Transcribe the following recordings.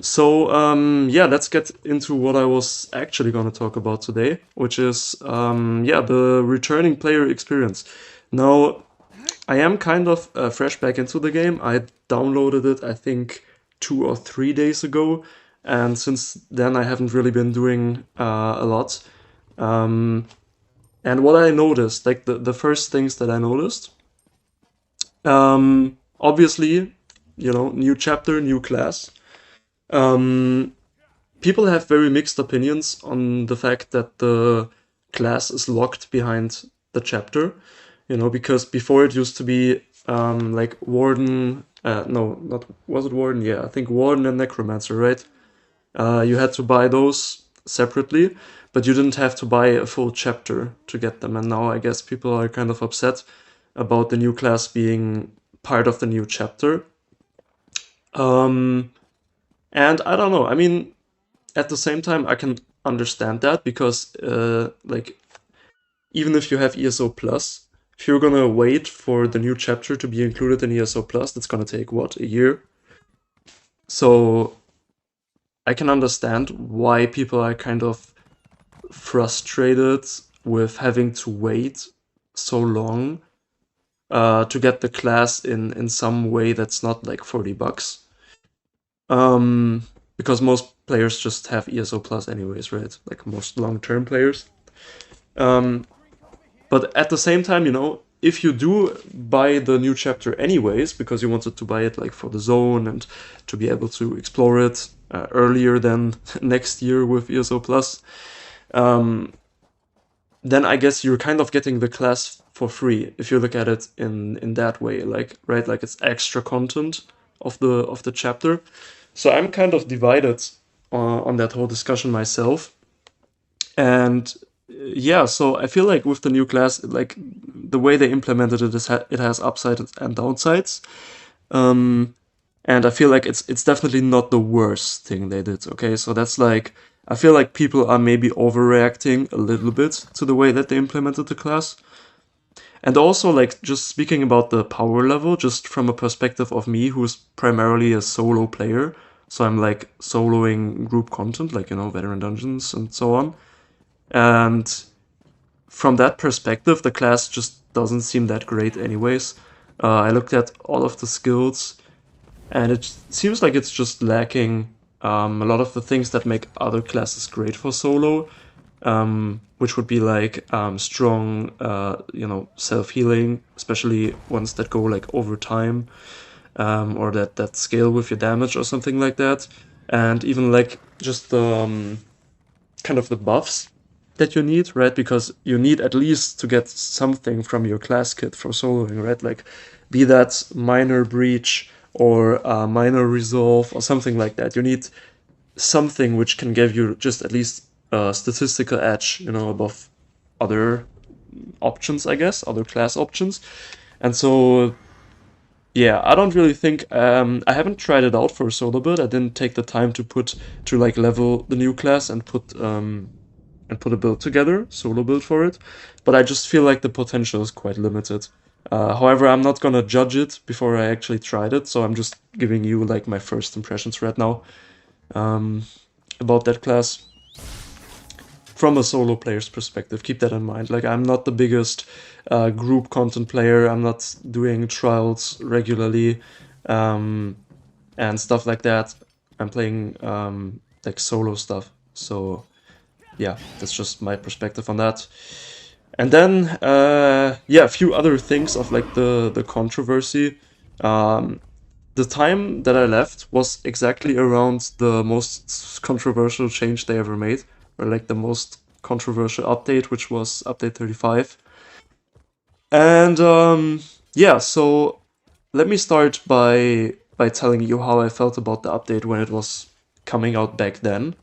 Yeah, let's get into what I was actually going to talk about today, which is, yeah, the returning player experience. Now, I am kind of fresh back into the game. I downloaded it, I think, 2 or 3 days ago, and since then I haven't really been doing a lot. Um, and what I noticed, like the first things that I noticed, obviously, new chapter, new class. Um, People have very mixed opinions on the fact that the class is locked behind the chapter, because before it used to be like Warden, no, not, was it Warden? Yeah, I think Warden and Necromancer, right? You had to buy those separately, but you didn't have to buy a full chapter to get them. And now I guess people are kind of upset about the new class being part of the new chapter. Um, and I don't know. I mean, at the same time, I can understand that because, like, even if you have ESO Plus, if you're gonna wait for the new chapter to be included in ESO Plus, that's gonna take what, a year? So I can understand why people are kind of frustrated with having to wait so long to get the class in some way that's not like $40. Because most players just have ESO Plus anyways, right? Like most long-term players. Um, but at the same time, if you do buy the new chapter anyways, because you wanted to buy it like for the zone and to be able to explore it earlier than next year with ESO Plus, um, then I guess you're kind of getting the class for free if you look at it in that way, like right, like it's extra content of the chapter. So I'm kind of divided on that whole discussion myself. And yeah, so I feel like with the new class, like the way they implemented it it has upsides and downsides. Um, and I feel like it's definitely not the worst thing they did. Okay, so that's like I feel like people are maybe overreacting a little bit to the way that they implemented the class. And also, like, just speaking about the power level, just from a perspective of me, who's primarily a solo player. So I'm like soloing group content, like, veteran dungeons and so on. And from that perspective, the class just doesn't seem that great, anyways. I looked at all of the skills, and it seems like it's just lacking a lot of the things that make other classes great for solo, which would be like strong, self-healing, especially ones that go like over time, or that scale with your damage or something like that, and even like just the kind of the buffs that you need, right? Because you need at least to get something from your class kit for soloing, right? Like, be that minor breach or minor resolve or something like that. You need something which can give you just at least a statistical edge, above other options, I guess, other class options. And so, yeah, I don't really think I haven't tried it out for a solo build. I didn't take the time to like level the new class and put a build together, solo build for it. But I just feel like the potential is quite limited. However, I'm not gonna judge it before I actually tried it, so I'm just giving you like my first impressions right now um, about that class from a solo player's perspective. Keep that in mind. Like, I'm not the biggest group content player. I'm not doing trials regularly and stuff like that. I'm playing like solo stuff. So yeah, that's just my perspective on that. And then yeah, a few other things of like the controversy. Um, the time that I left was exactly around the most controversial change they ever made, or like the most controversial update, which was update 35. And yeah, so let me start by telling you how I felt about the update when it was coming out back then.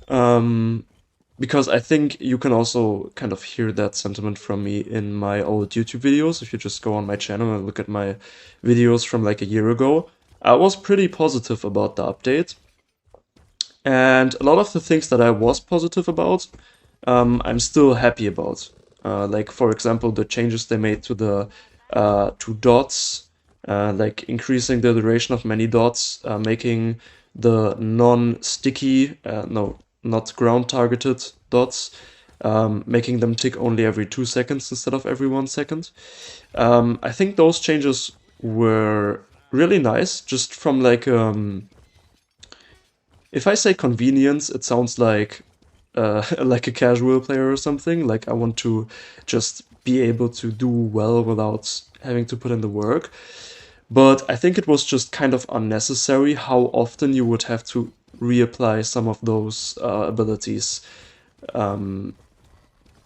Um, because I think you can also kind of hear that sentiment from me in my old YouTube videos. If you just go on my channel and look at my videos from like a year ago, I was pretty positive about the update. And a lot of the things that I was positive about, I'm still happy about. Like, for example, the changes they made to the to dots, like increasing the duration of many dots, making the non-sticky, no, not ground-targeted dots, making them tick only every 2 seconds instead of every 1 second. I think those changes were really nice, just from like, if I say convenience, it sounds like like a casual player or something. Like I want to just be able to do well without having to put in the work. But I think it was just kind of unnecessary how often you would have to reapply some of those abilities.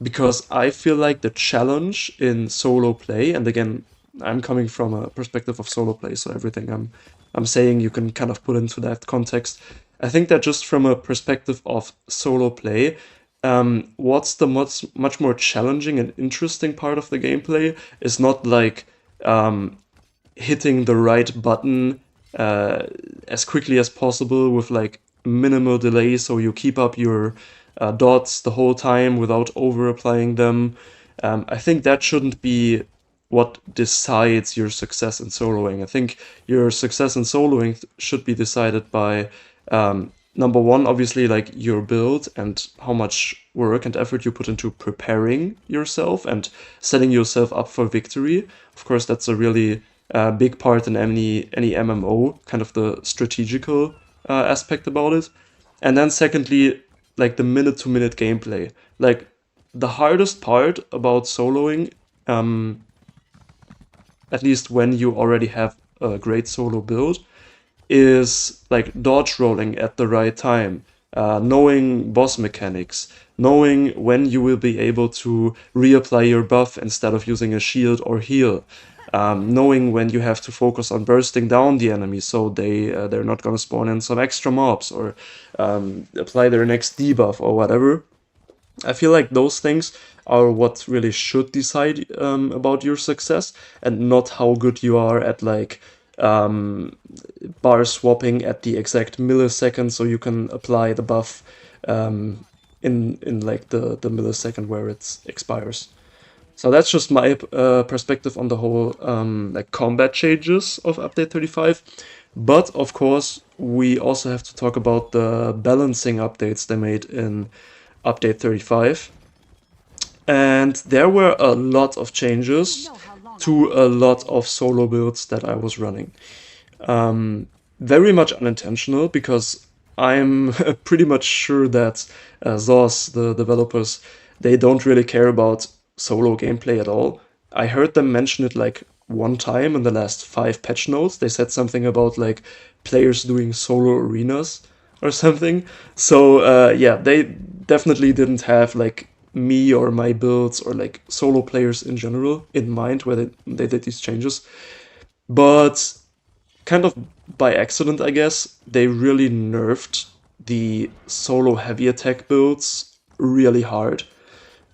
Because I feel like the challenge in solo play, and again, I'm coming from a perspective of solo play, so everything I'm saying you can kind of put into that context. I think that just from a perspective of solo play, what's the much more challenging and interesting part of the gameplay is not like hitting the right button as quickly as possible with like minimal delay, so you keep up your dots the whole time without over applying them. I think that shouldn't be what decides your success in soloing. I think your success in soloing should be decided by number one, obviously, like your build and how much work and effort you put into preparing yourself and setting yourself up for victory. Of course, that's a really big part in any MMO, kind of the strategical aspect about it. And then secondly, like the minute-to-minute gameplay. Like the hardest part about soloing, at least when you already have a great solo build, is like dodge rolling at the right time, knowing boss mechanics, knowing when you will be able to reapply your buff instead of using a shield or heal, knowing when you have to focus on bursting down the enemy so they're not going to spawn in some extra mobs or apply their next debuff or whatever. I feel like those things are what really should decide about your success, and not how good you are at like bar swapping at the exact millisecond so you can apply the buff in like the millisecond where it expires. So that's just my perspective on the whole like combat changes of update 35. But of course, we also have to talk about the balancing updates they made in update 35. And there were a lot of changes to a lot of solo builds that I was running. Very much unintentional, because I'm pretty much sure that ZOS, the developers, they don't really care about solo gameplay at all. I heard them mention it like one time in the last 5 patch notes. They said something about like players doing solo arenas or something. So yeah, they definitely didn't have like me or my builds or like solo players in general in mind where they did these changes. But kind of by accident, I guess, they really nerfed the solo heavy attack builds really hard.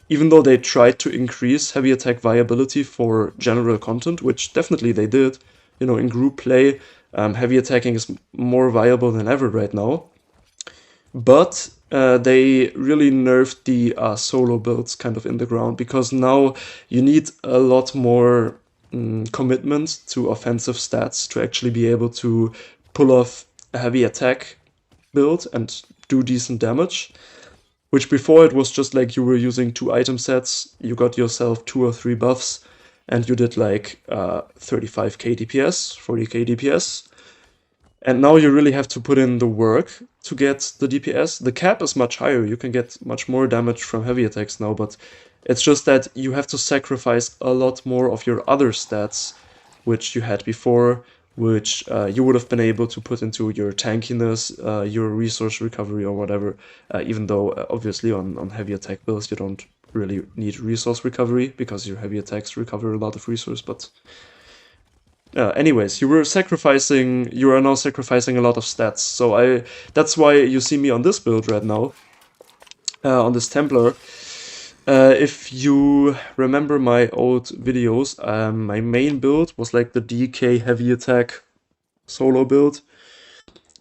Even though they tried to increase heavy attack viability for general content, which definitely they did, you know, in group play, heavy attacking is more viable than ever right now. But they really nerfed the solo builds kind of in the ground, because now you need a lot more commitment to offensive stats to actually be able to pull off a heavy attack build and do decent damage. Which before it was just like you were using 2 item sets, you got yourself 2 or 3 buffs, and you did like 35k DPS, 40k DPS. And now you really have to put in the work to get the DPS. The cap is much higher, you can get much more damage from heavy attacks now, but it's just that you have to sacrifice a lot more of your other stats, which you had before, which you would have been able to put into your tankiness, your resource recovery or whatever, even though obviously on heavy attack builds you don't really need resource recovery because your heavy attacks recover a lot of resource, but anyways, you are now sacrificing a lot of stats, so that's why you see me on this build right now, on this Templar. If you remember my old videos, my main build was like the DK heavy attack solo build.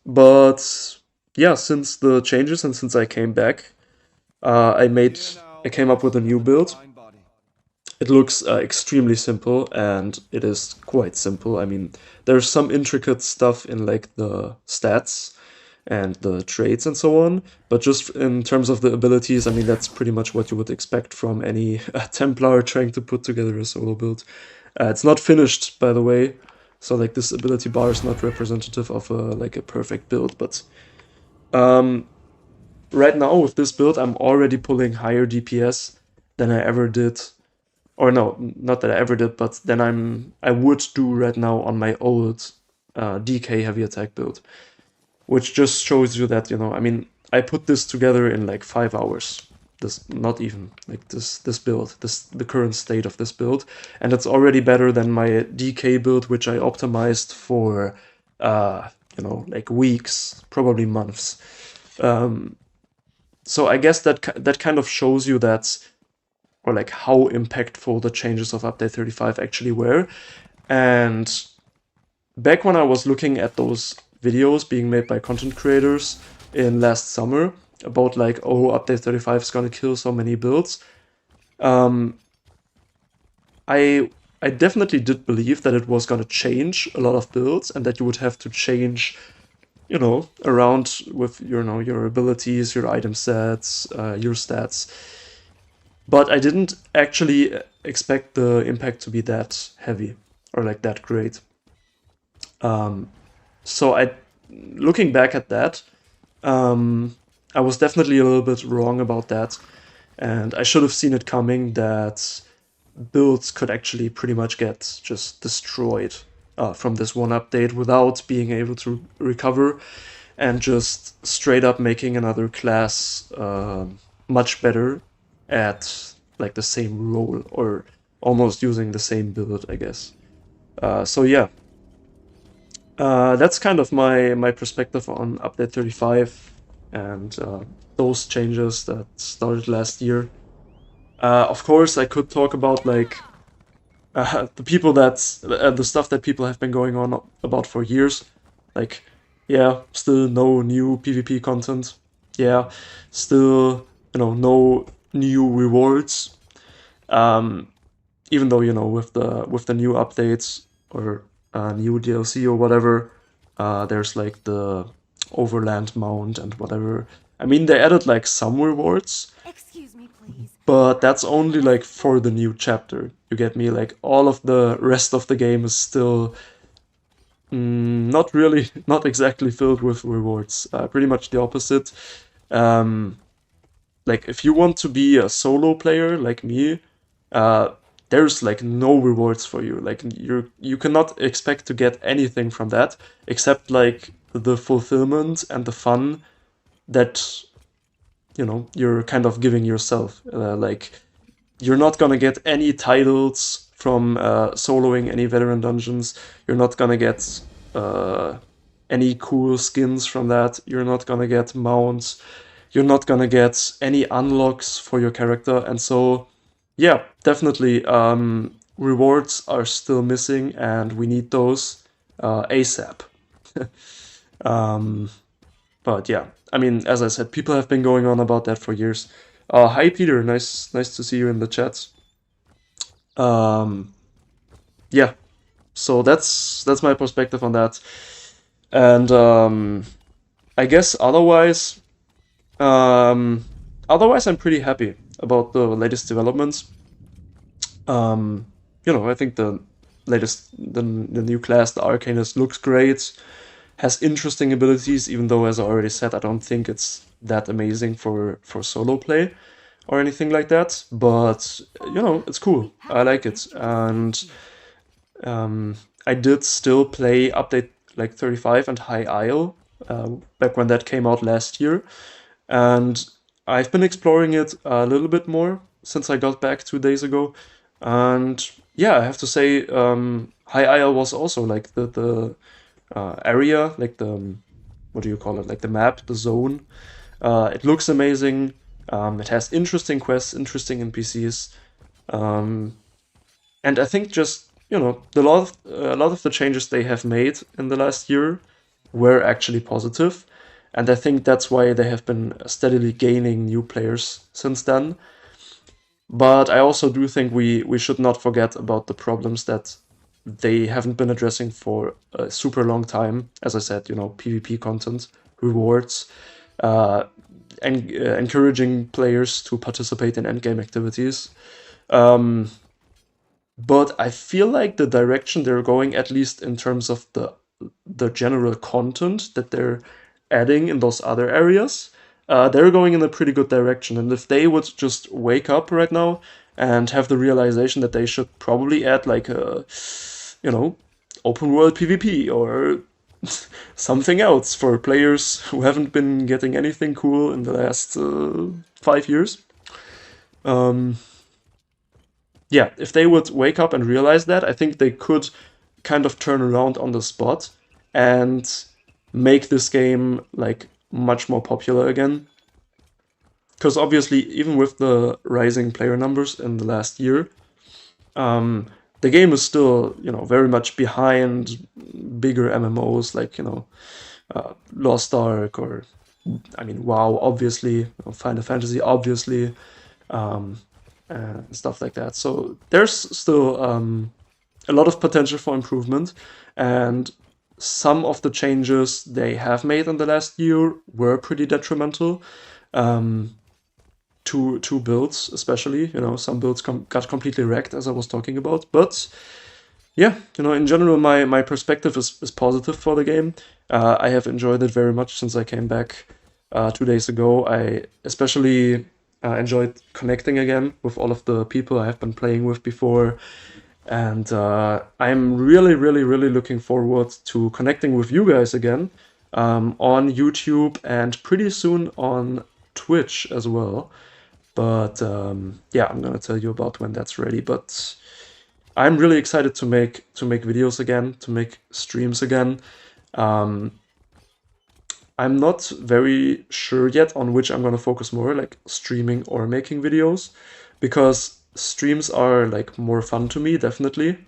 But yeah, since the changes and since I came back, I came up with a new build. It looks extremely simple, and it is quite simple. I mean, there's some intricate stuff in like the stats, and the traits and so on. But just in terms of the abilities, I mean, that's pretty much what you would expect from any Templar trying to put together a solo build. It's not finished, by the way, so like this ability bar is not representative of like a perfect build, but right now with this build, I'm already pulling higher DPS than I ever did. Or no, not that I ever did, but than I would do right now on my old DK heavy attack build. Which just shows you that, I mean, I put this together in like 5 hours. This, not even, like this build, the current state of this build. And it's already better than my DK build, which I optimized for, like weeks, probably months. So I guess that kind of shows you that, or like how impactful the changes of update 35 actually were. And back when I was looking at those videos being made by content creators in last summer about like, oh, update 35 is gonna kill so many builds, I definitely did believe that it was gonna change a lot of builds and that you would have to change, around with your abilities, your item sets, your stats. But I didn't actually expect the impact to be that heavy or like that great. So looking back at that, I was definitely a little bit wrong about that, and I should have seen it coming that builds could actually pretty much get just destroyed from this one update without being able to recover, and just straight up making another class much better at like the same role or almost using the same build, I guess. So yeah, that's kind of my perspective on update 35 and those changes that started last year. Of course, I could talk about like the stuff that people have been going on about for years. Like, yeah, still no new PvP content. Yeah, still no new rewards. Even though with the new updates or new DLC or whatever, there's like the Overland Mount and whatever. I mean, they added like some rewards, Excuse me, please. but that's only like for the new chapter. You get me? Like all of the rest of the game is still not exactly filled with rewards. Pretty much the opposite. Um, like if you want to be a solo player like me, there's like no rewards for you. Like you cannot expect to get anything from that except like the fulfillment and the fun that you're kind of giving yourself. Like you're not gonna get any titles from soloing any veteran dungeons. You're not gonna get any cool skins from that. You're not gonna get mounts. You're not gonna get any unlocks for your character. And so, yeah, definitely, rewards are still missing, and we need those ASAP. But yeah, I mean, as I said, people have been going on about that for years. Hi Peter, nice to see you in the chat. Um, yeah, so that's my perspective on that, and I guess otherwise I'm pretty happy about the latest developments. I think the new class, the Arcanist, looks great, has interesting abilities, even though, as I already said, I don't think it's that amazing for solo play or anything like that. But it's cool. I like it, and I did still play update like 35 and High Isle back when that came out last year, and I've been exploring it a little bit more since I got back 2 days ago. And yeah, I have to say, High Isle was also like the area, like the what do you call it? Like the map, the zone. It looks amazing. It has interesting quests, interesting NPCs, and I think just a lot of the changes they have made in the last year were actually positive, and I think that's why they have been steadily gaining new players since then. But I also do think we should not forget about the problems that they haven't been addressing for a super long time. As I said, PvP content rewards, and encouraging players to participate in endgame activities. But I feel like the direction they're going, at least in terms of the general content that they're adding in those other areas, they're going in a pretty good direction. And if they would just wake up right now and have the realization that they should probably add like a, open world PvP or something else for players who haven't been getting anything cool in the last 5 years. Yeah, if they would wake up and realize that, I think they could kind of turn around on the spot and make this game like much more popular again. Because obviously, even with the rising player numbers in the last year, the game is still, very much behind bigger MMOs like, Lost Ark or, WoW, obviously, Final Fantasy, obviously, and stuff like that. So there's still a lot of potential for improvement, and some of the changes they have made in the last year were pretty detrimental. To builds, especially, some builds got completely wrecked, as I was talking about. But yeah, in general, my perspective is positive for the game. I have enjoyed it very much since I came back 2 days ago. I especially enjoyed connecting again with all of the people I have been playing with before. And I'm really, really, really looking forward to connecting with you guys again on YouTube and pretty soon on Twitch as well. But yeah, I'm gonna tell you about when that's ready. But I'm really excited to make videos again, to make streams again. I'm not very sure yet on which I'm gonna focus more, like streaming or making videos, because streams are like more fun to me, definitely.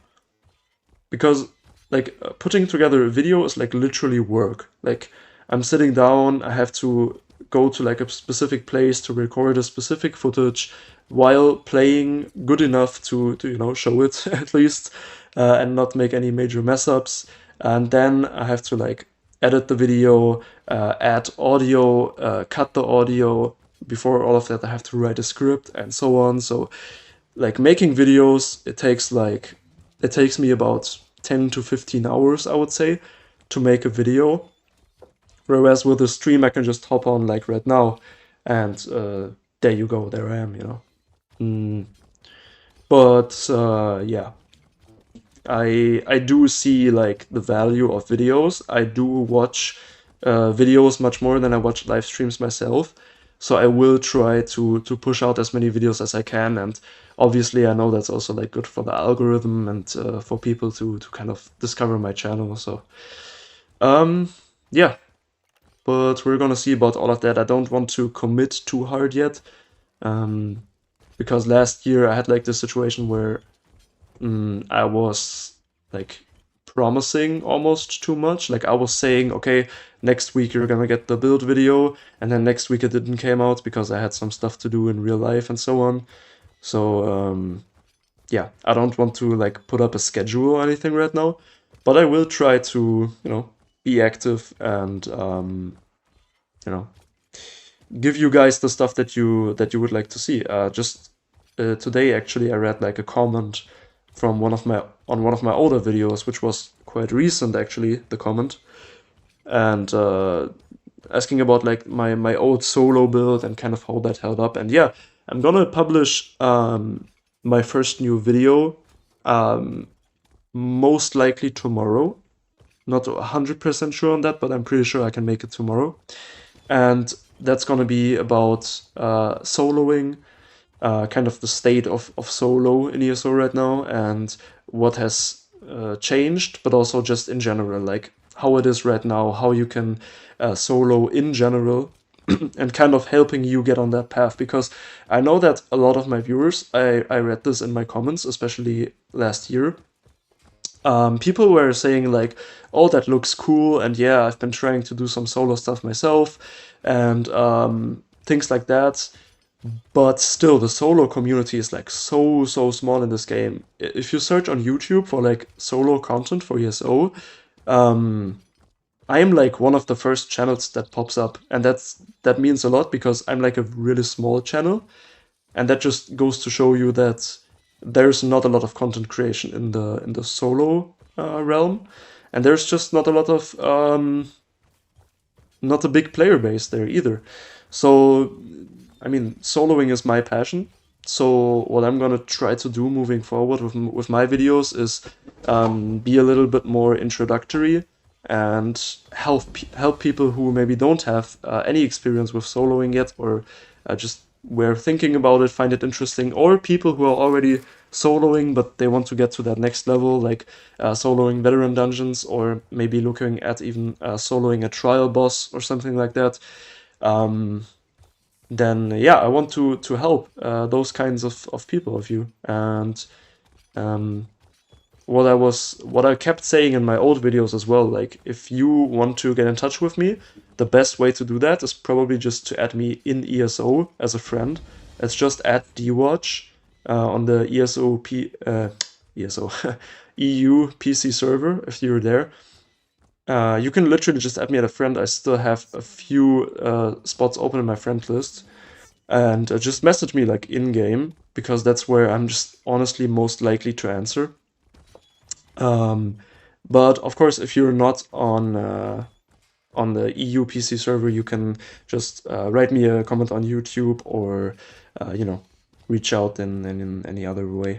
Because like putting together a video is like literally work. Like I'm sitting down, I have to go to like a specific place to record a specific footage while playing good enough to show it at least, and not make any major mess ups. And then I have to like edit the video, add audio, cut the audio. Before all of that, I have to write a script and so on. So like making videos, it takes me about 10 to 15 hours, I would say, to make a video. Whereas with a stream, I can just hop on like right now, and there you go, there I am. But yeah, I do see like the value of videos. I do watch videos much more than I watch live streams myself. So I will try to push out as many videos as I can, and obviously I know that's also like good for the algorithm and for people to kind of discover my channel. So yeah, but we're gonna see about all of that. I don't want to commit too hard yet, because last year I had like this situation where I was like promising almost too much. Like I was saying, okay, next week you're gonna get the build video, and then next week it didn't came out because I had some stuff to do in real life and so on. So yeah, I don't want to like put up a schedule or anything right now, but I will try to be active and give you guys the stuff that you would like to see. Just today actually I read like a comment from one of my older videos, which was quite recent actually, the comment, and asking about like my old solo build and kind of how that held up. And yeah, I'm gonna publish my first new video most likely tomorrow. Not 100% sure on that, but I'm pretty sure I can make it tomorrow. And that's gonna be about soloing, kind of the state of solo in ESO right now, and what has changed, but also just in general, like how it is right now, how you can solo in general, and kind of helping you get on that path. Because I know that a lot of my viewers, I read this in my comments, especially last year, people were saying like, oh, that looks cool, and yeah, I've been trying to do some solo stuff myself, and things like that. But still, the solo community is like so small in this game. If you search on YouTube for like solo content for ESO, I'm like one of the first channels that pops up, and that means a lot because I'm like a really small channel, and that just goes to show you that there's not a lot of content creation in the solo realm, and there's just not a lot of not a big player base there either. So, I mean, soloing is my passion. So what I'm gonna try to do moving forward with my videos is be a little bit more introductory and help people who maybe don't have any experience with soloing yet, or just were thinking about it, find it interesting, or people who are already soloing but they want to get to that next level, like soloing veteran dungeons, or maybe looking at even soloing a trial boss or something like that. Um, then yeah, I want to help those kinds of people of you. And um, what I kept saying in my old videos as well, like if you want to get in touch with me, the best way to do that is probably just to add me in ESO as a friend. It's just at dwatch on the ESO EU PC server if you're there. You can literally just add me as a friend. I still have a few spots open in my friend list, and just message me like in game because that's where I'm just honestly most likely to answer. Um, but of course, if you're not on the EU PC server, you can just write me a comment on YouTube, or reach out in any other way.